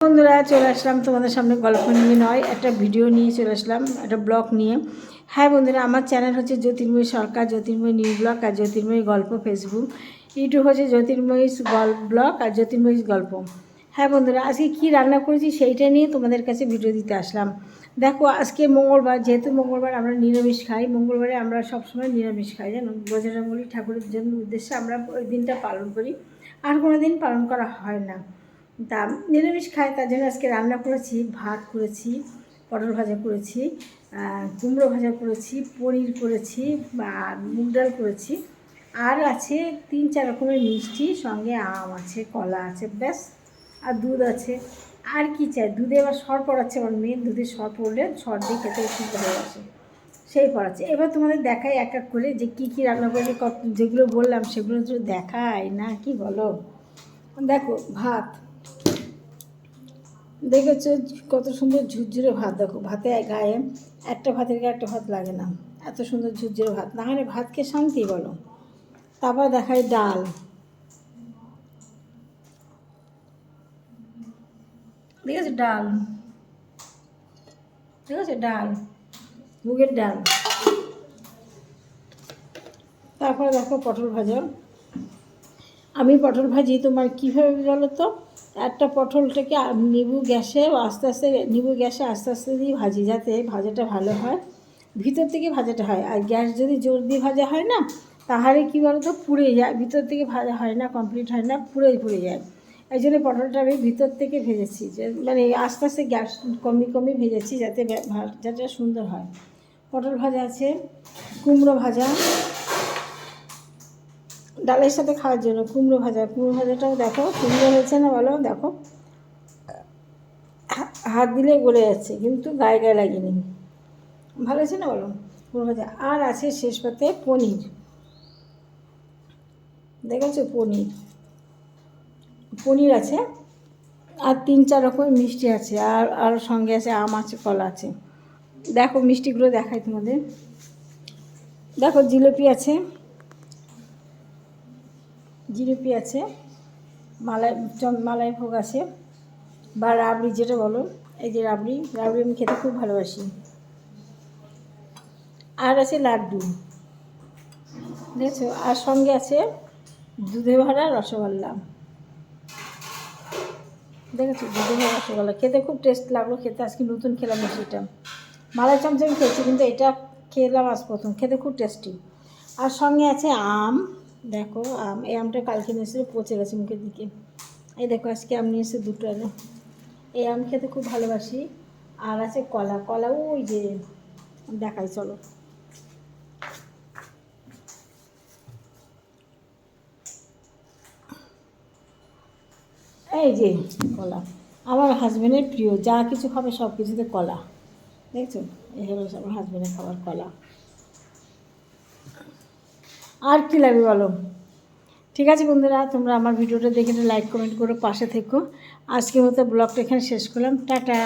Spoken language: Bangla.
বন্ধুরা চলে আসলাম তোমাদের সামনে গল্প নিয়ে নয়, একটা ভিডিও নিয়ে চলে আসলাম, একটা ব্লগ নিয়ে। হ্যাঁ বন্ধুরা, আমার চ্যানেল হচ্ছে জ্যোতির্ময়ী সরকার, জ্যোতির্ময়ী নিউ ব্লগ আর জ্যোতির্ময়ী গল্প ফেসবুক। ইউটিউব হচ্ছে জ্যোতির্ময়ী ব্লগ আর জ্যোতির্ময়ী গল্প। হ্যাঁ বন্ধুরা, আজকে কি রান্না করেছি সেইটা নিয়ে তোমাদের কাছে ভিডিও দিতে আসলাম। দেখো, আজকে মঙ্গলবার, যেহেতু মঙ্গলবার আমরা নিরামিষ খাই। মঙ্গলবারে আমরা সবসময় নিরামিষ খাই, জানো, বজরঙ্গলী ঠাকুরের জন্য উদ্দেশ্যে আমরা ওই দিনটা পালন করি, আর কোনো দিন পালন করা হয় না। তা নিরামিষ খাই, তার জন্য আজকে রান্না করেছি, ভাত করেছি, পটল ভাজা করেছি, কুমড়ো ভাজা করেছি, পনির করেছি, আর মুগ ডাল করেছি, আর আছে 3-4 রকমের মিষ্টি, সঙ্গে আম আছে, কলা আছে, ব্যাস। আর দুধ আছে। আর কি চাই? দুধে আবার সর পড়াচ্ছে আমার মেয়ে, দুধে সর পড়লে সর দিয়ে খেতে একটু ভালোবাসে, সেই পড়াচ্ছে। এবার তোমাদের দেখাই এক এক করে যে কী কী রান্না করেছি, যেগুলো বললাম সেগুলো তো দেখাই না, কি বলো? দেখো, ভাত দেখেছো কত সুন্দর ঝুরঝুরে ভাত। দেখো, ভাতে গায়ে একটা ভাতের গায়ে একটা ভাত লাগে না, এত সুন্দর ঝুরঝুরে ভাত। না হলে ভাতকে শান্তি বলো। তারপর দেখাই ডাল, ঠিক আছে, ডাল, ঠিক আছে, ডাল, মুগের ডাল। তারপরে দেখো পটল ভাজা। আমি পটল ভাজি তোমার কীভাবে বলো তো, একটা পটলটাকে আস্তে আস্তে দিয়ে ভাজি, যাতে ভাজাটা ভালো হয়, ভিতর থেকে ভাজাটা হয়। আর গ্যাস যদি জোর দিয়ে ভাজা হয় না, তাহলে কী বলো তো, পুড়ে যায়, ভিতর থেকে ভাজা হয় না, কমপ্লিট হয় না, পুড়ে যায়। এই জন্য পটলটা আমি ভিতর থেকে ভেজেছি, যে মানে আস্তে আস্তে গ্যাস কমিয়ে ভেজেছি, যাতে ভাজাটা সুন্দর হয়। পটল ভাজা আছে, কুমড়ো ভাজা, ডালের সাথে খাওয়ার জন্য কুমড়ো ভাজাটাও দেখো, কুমড়ো হয়েছে না বলো, দেখো হাত দিলে গলে যাচ্ছে, কিন্তু গায়ে লাগেনি, ভালো হয়েছে না বলো কুমড়ো ভাজা। আর আছে শেষ পাতে পনির, দেখেছো, পনির আছে, আর 3-4 রকমের মিষ্টি আছে, আর সঙ্গে আছে আম আছে, কলা আছে। দেখো মিষ্টিগুলো দেখাই তোমাদের। দেখো জিলিপি আছে, মালাই ভোগ আছে, বা রাবড়ি যেটা বলো, এই যে রাবড়ি আমি খেতে খুব ভালোবাসি। আর আছে লাড্ডু, দেখছো, আর সঙ্গে আছে দুধে ভরা রসগোল্লা, দেখেছো, দুধে ভরা রসগোল্লা খেতে খুব টেস্ট লাগলো। খেতে আজকে নতুন খেলাম সেটা, মালাই চামচামি খেয়েছি, কিন্তু এটা খেলাম আজ প্রথম, খেতে খুব টেস্টি। আর সঙ্গে আছে আম, দেখো আম, এই আমটা কালকে নিয়ে এসে পচে গেছে মুখের দিকে। এই দেখো আজকে আম নিয়ে এসে দুটো এনে, এই আম খেতে খুব ভালোবাসি। আর আছে কলা, ওই যে দেখাই, চলো। এই যে কলা, আমার হাজব্যান্ডের প্রিয়, যা কিছু খাবে সব কিছুতে কলা, দেখছো, এই হলো আমার হাজব্যান্ডের খাবার, কলা। আর কী লাগবে বলো? ঠিক আছে বন্ধুরা, তোমরা আমার ভিডিওটা দেখে লাইক কমেন্ট করে পাশে থেকো। আজকের মতো ব্লগটা এখানে শেষ করলাম, টাটা।